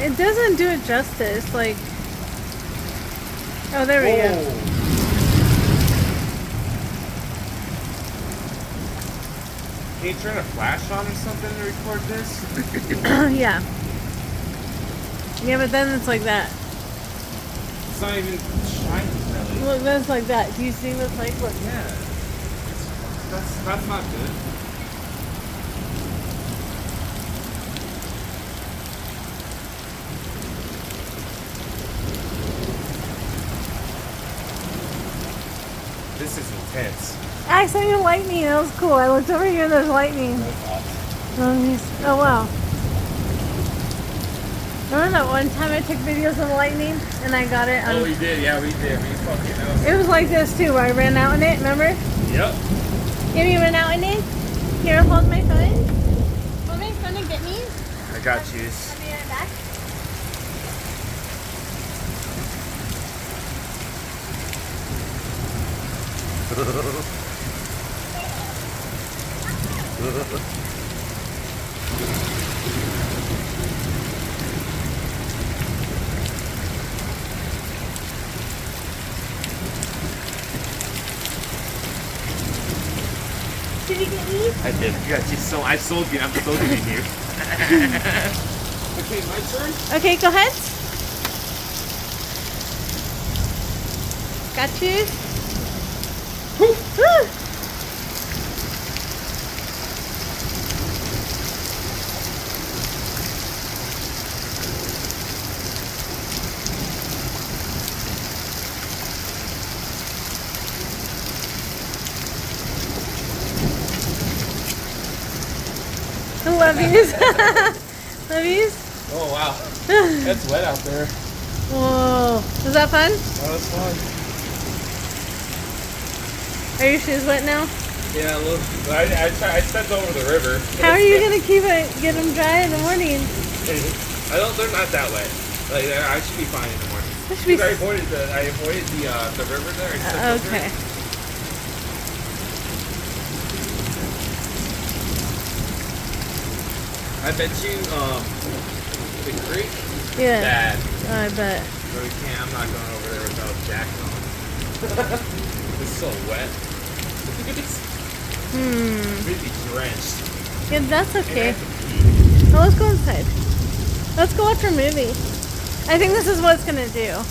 It doesn't do it justice. Like, oh, there we go. Can you turn a flash on or something to record this? Yeah. Yeah, but then it's like that. It's not even shining really. Look, that's like that. Do you see what's like? Look. Yeah. That's not good. This is intense. I saw your lightning. That was cool. I looked over here and there's lightning. Oh, wow. Remember that one time I took videos of lightning and I got it on... Oh, we did. Yeah, we did. We fucking know. It was like this too, where I ran out in it, remember? Yep. Have you run out in it? Here, hold my phone. Hold my phone and get me. I got you. I'll be right back. Did you get me? I did. I got you. So I sold you. I'm still giving you. Okay, my turn. Okay, go ahead. Got you. Woo. Love yous. Love yous. Oh wow, that's wet out there. Whoa, was that fun? That was fun. Are your shoes wet now? Yeah, look. I stepped over the river. How are you gonna get them dry in the morning? They're not that wet. Like I should be fine in the morning. That should be. I avoided the river there. I stepped over Okay. it. I bet you the creek Yeah. bad. I bet. So we can't. I'm not going over there without jacket on. It's so wet. Really drenched. Yeah, that's okay. And I have to pee. Well, let's go inside. Let's go watch a movie. I think this is what it's gonna do.